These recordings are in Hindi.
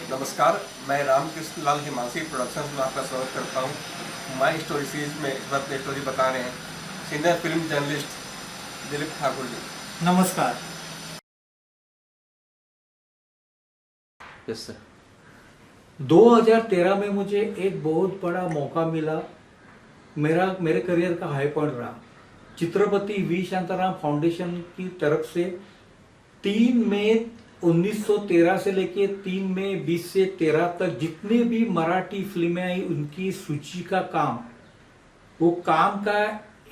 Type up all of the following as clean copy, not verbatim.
नमस्कार, मैं रामकृष्ण लाल हिमांशी प्रोडक्शंस में आपका स्वागत करता हूँ। माई स्टोरी सीरीज में इस बार अपनी स्टोरी बता रहे हैं senior film journalist Dilip Thakur ji. नमस्कार। Yes sir. 2013 में मुझे एक बहुत बड़ा मौका मिला। मेरे करियर का हाई पॉइंट रहा। चित्रपति वी शांताराम फाउंडेशन की तरफ से 3 मई 1913 से लेके 3 मई 20 से 13 तक जितने भी मराठी फिल्में आई उनकी सूची का काम, वो काम का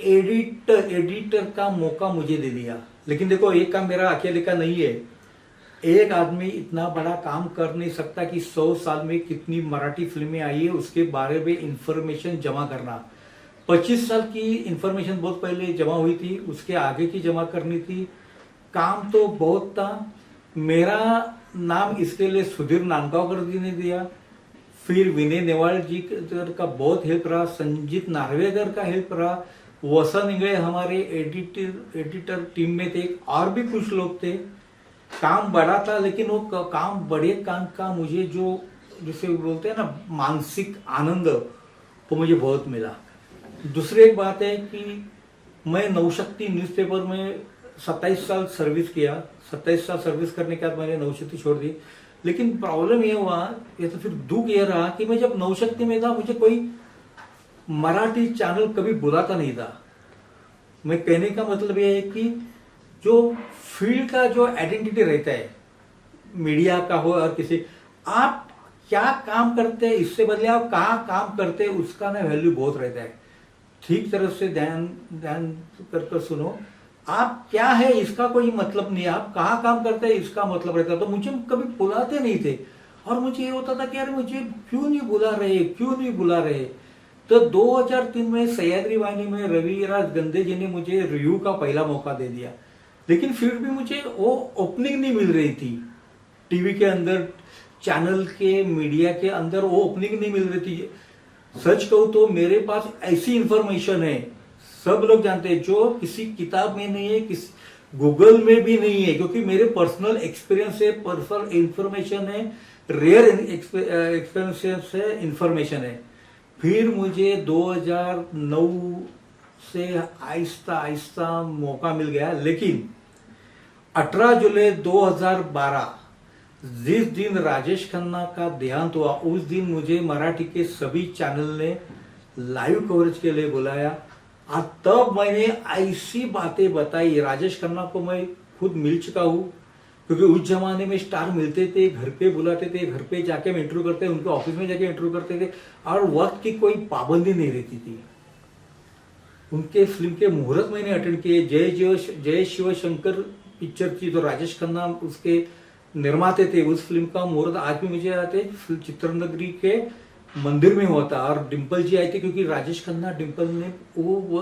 एडिटर का मौका मुझे दे दिया। लेकिन देखो, एक काम मेरा अकेले का नहीं है। एक आदमी इतना बड़ा काम कर नहीं सकता कि 100 साल में कितनी मराठी फिल्में आई है उसके बारे में इंफॉर्मेशन जमा करना। 25 साल की इंफॉर्मेशन बहुत पहले जमा हुई थी, उसके आगे की जमा करनी थी। काम तो बहुत था। मेरा नाम इसके लिए सुधीर नांदगावकर जी ने दिया। फिर विनय नेवाल जी का बहुत हेल्प रहा, संजीत नार्वेकर का हेल्प रहा, वसन इंगळे हमारे एडिटर टीम में थे, और भी कुछ लोग थे। काम बड़ा था, लेकिन वो काम बड़े काम का मुझे जो जिसे बोलते हैं ना मानसिक आनंद, वो मुझे बहुत मिला। दूसरी एक बात है कि मैं नवशक्ति न्यूज़पेपर में 27 साल सर्विस किया। 27 साल सर्विस करने के बाद मैंने नवशक्ति छोड़ दी। लेकिन प्रॉब्लम ये हुआ, ये तो फिर दुख ये रहा कि मैं जब नवशक्ति में था मुझे कोई मराठी चैनल कभी बुलाता नहीं था। मैं कहने का मतलब ये है कि जो फील्ड का जो आइडेंटिटी रहता है, मीडिया का हो और किसी, आप क्या काम करते हैं इससे बदले आप कहाँ काम करते हैं उसका ना वैल्यू बहुत रहता है। ठीक तरह से ध्यान कर सुनो। आप क्या है इसका कोई मतलब नहीं, आप कहाँ काम करते हैं इसका मतलब रहता है। तो मुझे कभी बुलाते नहीं थे और मुझे ये होता था कि यार मुझे क्यों नहीं बुला रहे। तो 2003 में सह्याद्री वाहिनी में रविराज गंदे जी ने मुझे रिव्यू का पहला मौका दे दिया। लेकिन फिर भी मुझे वो ओपनिंग नहीं मिल रही थी। टीवी के अंदर, चैनल के, मीडिया के अंदर वो ओपनिंग नहीं मिल रही थी। सच कहूं तो मेरे पास ऐसी इंफॉर्मेशन है, सब लोग जानते हैं, जो किसी किताब में नहीं है, किसी गूगल में भी नहीं है, क्योंकि मेरे पर्सनल एक्सपीरियंस है, पर्सनल इंफॉर्मेशन है, रेयर एक्सपीरियंस है, इंफॉर्मेशन है। फिर मुझे 2009 से आहिस्ता आहिस्ता मौका मिल गया। लेकिन 18 जुलाई 2012 जिस दिन राजेश खन्ना का देहांत हुआ, उस दिन मुझे मराठी के सभी चैनल ने लाइव कवरेज के लिए बुलाया। और तब मैंने ऐसी बातें बताई। राजेश खन्ना को मैं खुद मिल चुका हूं, क्योंकि उस जमाने में स्टार मिलते थे, घर पे बुलाते थे, घर पे जाके इंटरव्यू करते, उनके ऑफिस में जाके इंटरव्यू करते थे, और वक्त की कोई पाबंदी नहीं रहती थी। उनके फिल्म के मुहूर्त मैंने अटेंड किए। जय शिव शंकर पिक्चर की, तो राजेश खन्ना उसके निर्माते थे, उस फिल्म का मुहूर्त आज भी मुझे याद है, चित्रनगरी के मंदिर में हुआ था। और डिम्पल जी आई थी, क्योंकि राजेश खन्ना, डिम्पल ने वो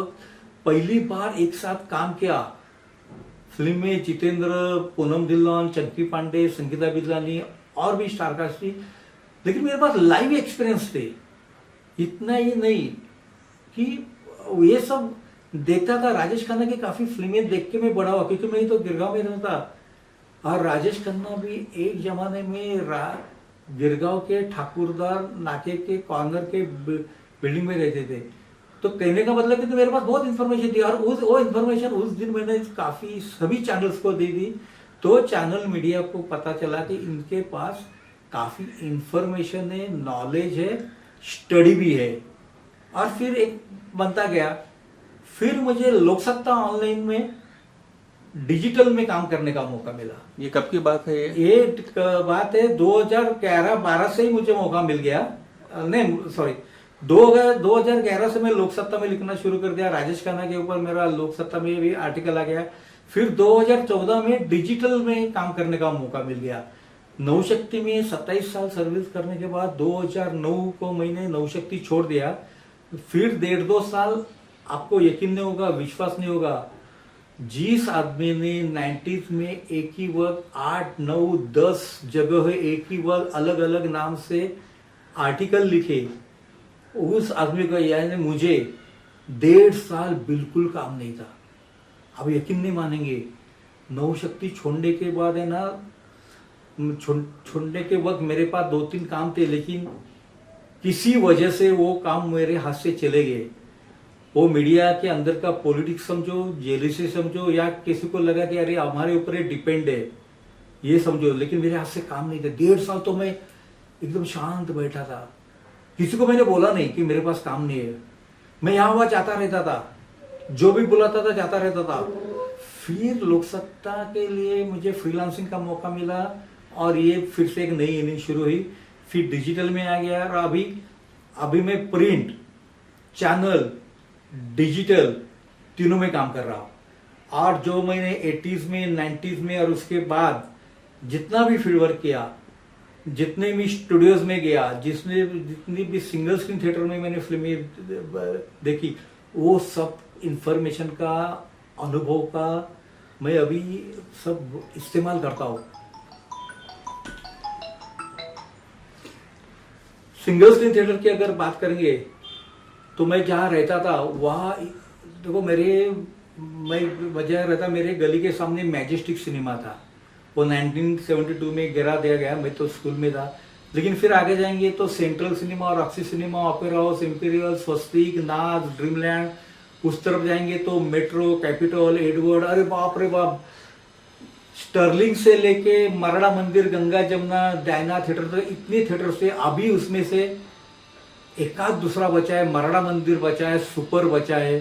पहली बार एक साथ काम किया फिल्म में। जितेंद्र, पूनम ढिल्लोन, चंकी पांडे, संगीता बिदलानी और भी स्टारकास्ट थी। लेकिन मेरे पास लाइव एक्सपीरियंस थे। इतना ही नहीं कि ये सब देखता था। राजेश खन्ना की काफी फिल्में देख के मैं बड़ा हुआ, क्योंकि मैं तो गिरगांव में रहता। और राजेश खन्ना भी एक जमाने में गिरगांव के ठाकुरदार नाके के कॉर्नर के बिल्डिंग में रहते थे। तो कहने का मतलब कि तो मेरे पास बहुत इंफॉर्मेशन थी, और वो इंफॉर्मेशन उस दिन मैंने काफी सभी चैनल्स को दे दी। तो चैनल मीडिया को पता चला कि इनके पास काफी इंफॉर्मेशन है, नॉलेज है, स्टडी भी है। और फिर एक बनता गया। फिर मुझे लोकसत्ता ऑनलाइन में डिजिटल में काम करने का मौका मिला। ये कब की बात है? ये बात है 2011-12 से ही मुझे मौका मिल गया। नहीं सॉरी, 2011 से मैं लोकसत्ता में लिखना शुरू कर दिया। राजेश खन्ना के ऊपर मेरा लोकसत्ता में भी आर्टिकल आ गया। फिर 2014 में डिजिटल में काम करने का मौका मिल गया। नवशक्ति में 27 साल सर्विस करने के बाद 2009 को मैंने नवशक्ति छोड़ दिया। फिर 1.5-2 साल, आपको यकीन नहीं होगा, विश्वास नहीं होगा, जिस आदमी ने 90s में एक ही वक्त 8, 9, 10 जगह एक ही वक्त अलग अलग नाम से आर्टिकल लिखे, उस आदमी का, यानी मुझे 1.5 साल बिल्कुल काम नहीं था। अब यकीन नहीं मानेंगे, नवशक्ति छोड़ने के बाद है ना, छोड़ने के वक्त मेरे पास 2-3 काम थे, लेकिन किसी वजह से वो काम मेरे हाथ से चले गए। वो मीडिया के अंदर का पॉलिटिक्स समझो, जेलसी समझो, या किसी को लगा कि अरे हमारे ऊपर ये डिपेंड है, ये समझो, लेकिन मेरे हाथ से काम नहीं था। 1.5 साल तो मैं एकदम शांत बैठा था। किसी को मैंने बोला नहीं कि मेरे पास काम नहीं है। मैं यहाँ वहाँ जाता रहता था, जो भी बुलाता था जाता रहता था। फिर लोकसत्ता के लिए मुझे फ्रीलांसिंग का मौका मिला और ये फिर से एक नई इनिंग शुरू हुई। फिर डिजिटल में आ गया और अभी मैं प्रिंट, चैनल, डिजिटल तीनों में काम कर रहा हूँ। और जो मैंने 80s में, 90s में और उसके बाद जितना भी फील्ड वर्क किया, जितने भी स्टूडियोज में गया, जितनी भी सिंगल स्क्रीन थिएटर में मैंने फिल्में देखी, वो सब इंफॉर्मेशन का, अनुभव का मैं अभी सब इस्तेमाल करता हूँ। सिंगल स्क्रीन थिएटर की अगर बात करेंगे तो मैं जहाँ रहता था वहाँ देखो मैं वजह रहता, मेरे गली के सामने मैजेस्टिक सिनेमा था। वो 1972 में गिरा दिया गया, मैं तो स्कूल में था। लेकिन फिर आगे जाएंगे तो central cinema, Roxy cinema, opera house, Imperial, Swastik, Naaz, Dreamland. उस तरफ जाएंगे तो मेट्रो, कैपिटल, एडवर्ड, अरे बाप रे बाप, स्टर्लिंग से लेके मरड़ा मंदिर, गंगा जमुना, डायना थिएटर तक, इतने थिएटर से अभी उसमें से एकाध दूसरा बचा है। मरड़ा मंदिर बचा है, सुपर बचा है,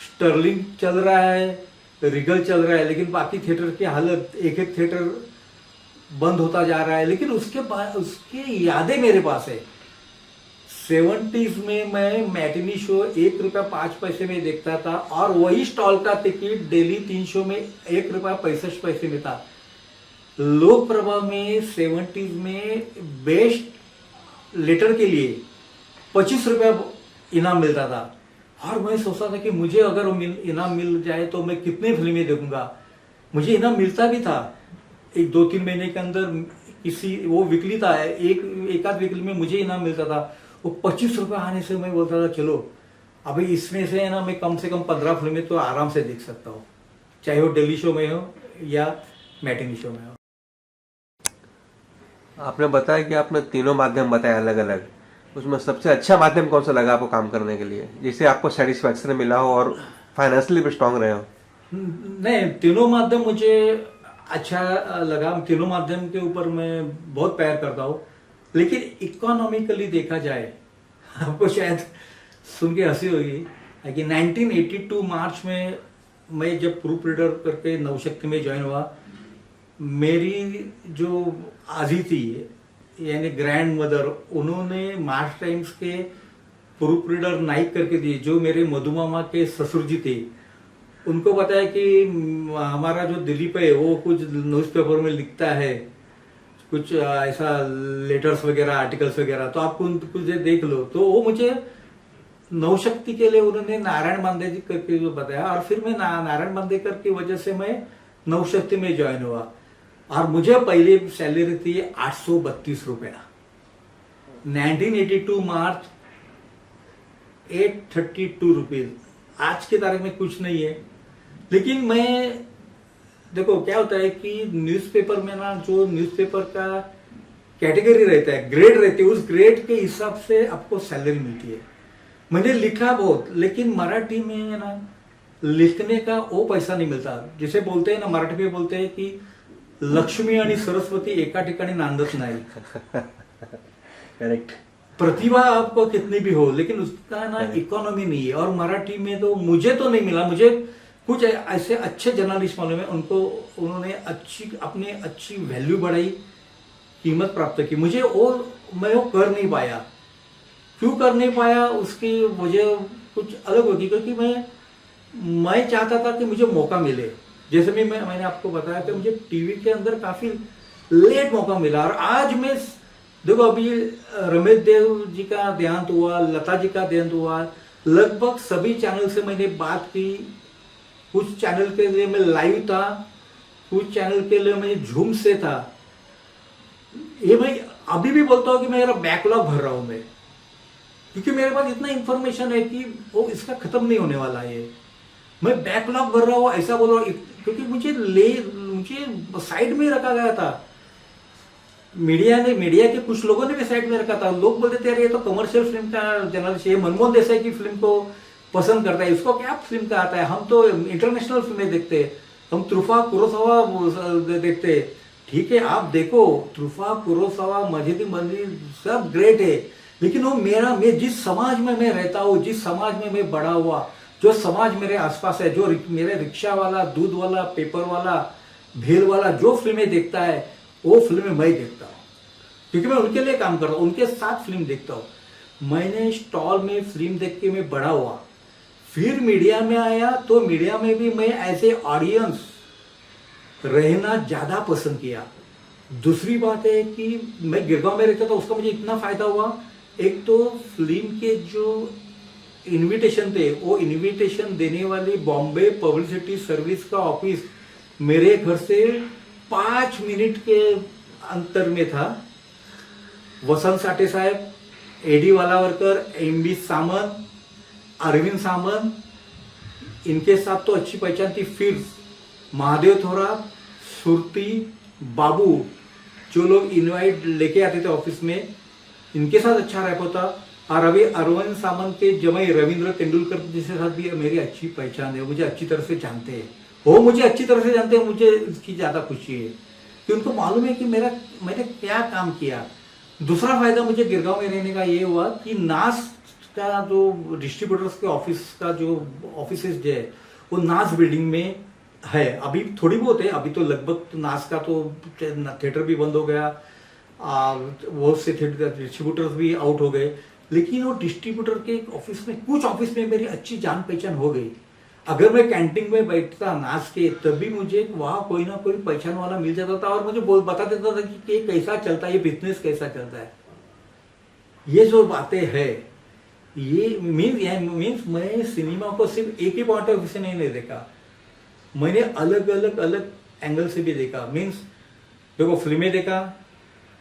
स्टर्लिंग चल रहा है, रिगल चल रहा है, लेकिन बाकी थिएटर की हालत, एक एक थिएटर बंद होता जा रहा है। लेकिन उसके बाद उसकी यादें मेरे पास है। 70s में मैं मैटिनी शो 1 रुपया 5 पैसे में देखता था और वही स्टॉल का टिकट डेली 3 शो में 1 रुपया 65 पैसे में था। लोक प्रभा में 70s में बेस्ट लेटर के लिए 25 रुपया इनाम मिलता था। और मैं सोचता था कि मुझे अगर इनाम मिल जाए तो मैं कितनी फिल्में देखूंगा। मुझे इनाम मिलता भी था। 1-2-3 महीने के अंदर किसी, वो वीकली था, एक आध वीकली में मुझे इनाम मिलता था। वो 25 रुपये आने से मैं बोलता था चलो अभी इसमें से है ना, मैं कम से कम 15 फिल्में तो आराम से देख सकता हूँ, चाहे वो डेली शो में हो या मैटिनी शो में हो। आपने बताया कि आपने तीनों माध्यम बताए अलग अलग, उसमें सबसे अच्छा माध्यम कौन सा लगा आपको काम करने के लिए, जिससे आपको सेटिस्फैक्शन मिला हो और फाइनेंशियली भी स्ट्रांग रहे हो? नहीं, तीनों माध्यम मुझे अच्छा लगा। तीनों माध्यम के ऊपर मैं बहुत प्यार करता हूँ। लेकिन इकोनॉमिकली देखा जाए, आपको शायद सुन के हंसी होगी कि 1982 मार्च में मैं जब प्रूफ रीडर करके नवशक्ति में ज्वाइन हुआ, मेरी जो आजी थी यानी ग्रैंड मदर, उन्होंने मार्च टाइम्स के प्रूफ रीडर नाइक करके दिए, जो मेरे मधुमामा के ससुर जी थे। उनको बताया कि हमारा जो दिलीप है वो कुछ न्यूज़पेपर में लिखता है, कुछ ऐसा लेटर्स वगैरह, आर्टिकल्स वगैरह, तो आप कुछ देख लो। तो वो मुझे नवशक्ति के लिए उन्होंने नारायण बांदेकर करके जो बताया, और फिर मैं नारायण बांदेकर की वजह से मैं नवशक्ति में ज्वाइन हुआ। और मुझे पहले सैलरी थी 832 रुपया। 1982 मार्च 832 रुपीज। आज की तारीख में कुछ नहीं है। लेकिन मैं देखो क्या होता है कि न्यूज़पेपर में ना, जो न्यूज़पेपर का कैटेगरी रहता है, ग्रेड रहती है, उस ग्रेड के हिसाब से आपको सैलरी मिलती है। मैंने लिखा बहुत, लेकिन मराठी में ना लिखने का वो पैसा नहीं मिलता। जिसे बोलते हैं ना, मराठी में बोलते हैं कि लक्ष्मी आणि सरस्वती एका ठिकाणी नांदत नाही। करेक्ट। प्रतिभा आपको कितनी भी हो, लेकिन उसका ना इकोनॉमी नहीं है। और मराठी में तो मुझे तो नहीं मिला। मुझे कुछ ऐसे अच्छे जर्नलिस्ट मालूम है, उन्होंने अपने अच्छी वैल्यू बढ़ाई, कीमत प्राप्त की। मैं वो कर नहीं पाया। क्यों कर नहीं पाया, उसकी वजह कुछ अलग होगी। क्योंकि मैं चाहता था कि मुझे मौका मिले। जैसे मैंने आपको बताया कि मुझे टीवी के अंदर काफी लेट मौका मिला। और आज मैं देखो, अभी रमेश देव जी का देहांत हुआ, लता जी का देहांत हुआ, लगभग सभी चैनल से मैंने बात की। कुछ चैनल के लिए मैं लाइव था, कुछ चैनल के लिए मैं झूम से था। ये मैं अभी भी बोलता हूँ कि मेरा बैकलॉग भर रहा हूं मैं, क्योंकि मेरे पास इतना इंफॉर्मेशन है कि वो इसका खत्म नहीं होने वाला है। मैं बैकलॉग भर रहा हूँ, ऐसा बोल रहा हूँ, क्योंकि मुझे साइड में रखा गया था। मीडिया के कुछ लोगों ने भी साइड में रखा था। लोग बोलते थे अरे ये तो कमर्शियल फिल्म का जर्नलिस्ट है, मनमोहन देसाई की फिल्म को पसंद करता है, इसको क्या फिल्म का आता है, हम तो इंटरनेशनल फिल्में देखते हैं, हम त्रुफा कुरोसावा देखते हैं। ठीक है आप देखो, त्रुफा कुरोसावा मजेदी मंदिर सब ग्रेट है, लेकिन वो मैं जिस समाज में मैं रहता हूँ, जिस समाज में मैं बड़ा हुआ, जो समाज मेरे आसपास है, जो मेरे रिक्शा वाला, दूध वाला, पेपर वाला, भेल वाला जो फिल्में देखता है, वो फिल्में मैं देखता हूँ, क्योंकि मैं उनके लिए काम करता हूँ, उनके साथ फिल्म देखता हूँ। मैंने स्टॉल में फिल्म देख के मैं बड़ा हुआ, फिर मीडिया में आया तो मीडिया में भी मैं एज ए ऑडियंस रहना ज्यादा पसंद किया। दूसरी बात है कि मैं गिरगांव में रहता था, उसका मुझे इतना फायदा हुआ, एक तो फिल्म के जो इनविटेशन थे, वो इनविटेशन देने वाली बॉम्बे पब्लिसिटी सर्विस का ऑफिस मेरे घर से 5 मिनट के अंतर में था। वसंत साठे साहब, एडी वालावरकर, एम.बी. सामंत, अरविंद सामंत, इनके साथ तो अच्छी पहचान थी। फिर महादेव थोरात, सुरती, बाबू, जो लोग इनवाइट लेके आते थे ऑफिस में, इनके साथ अच्छा रैप होता। और अभी अरविंद सामंत के जमाई रविंद्र तेंदुलकर जिसके साथ भी मेरी अच्छी पहचान है, मुझे अच्छी तरह से जानते हैं, वो मुझे अच्छी तरह से जानते हैं। मुझे इसकी ज्यादा खुशी है कि उनको मालूम है कि मैंने क्या काम किया। दूसरा फायदा मुझे गिरगांव में रहने का ये हुआ कि नास का जो डिस्ट्रीब्यूटर्स के ऑफिस का जो ऑफिस जो है वो नास बिल्डिंग में है। अभी थोड़ी बहुत है, अभी तो लगभग तो नास का तो थिएटर भी बंद हो गया, बहुत से थिएटर डिस्ट्रीब्यूटर्स भी आउट हो गए, लेकिन वो डिस्ट्रीब्यूटर के ऑफिस में, कुछ ऑफिस में मेरी अच्छी जान पहचान हो गई। अगर मैं कैंटीन में बैठता नाच के, तब भी मुझे वहां कोई ना कोई पहचान वाला मिल जाता था और मुझे बता देता था कि ये कैसा चलता है, ये बिजनेस कैसा चलता है। ये जो बातें है, ये मीन्स मैं सिनेमा को सिर्फ एक ही पॉइंट ऑफ व्यू से नहीं देखा, मैंने अलग अलग एंगल से भी देखा। मीन्स देखो, फिल्में देखा,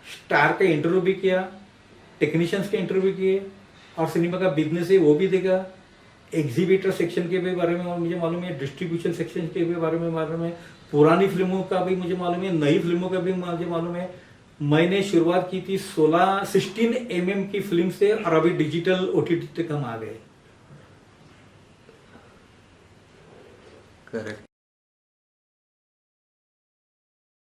स्टार का इंटरव्यू भी किया, टेक्नीशियंस के इंटरव्यू किए, और सिनेमा का बिजनेस है वो भी देखा। एग्जीबिटर सेक्शन के भी बारे में मुझे मालूम है, डिस्ट्रीब्यूशन सेक्शन के भी बारे में मालूम है, पुरानी फिल्मों का भी मुझे मालूम है, नई फिल्मों का भी मुझे मालूम है। मैंने शुरुआत की थी 16 mm की फिल्म से, और अभी डिजिटल OTT तक हम आ गए। करेक्ट।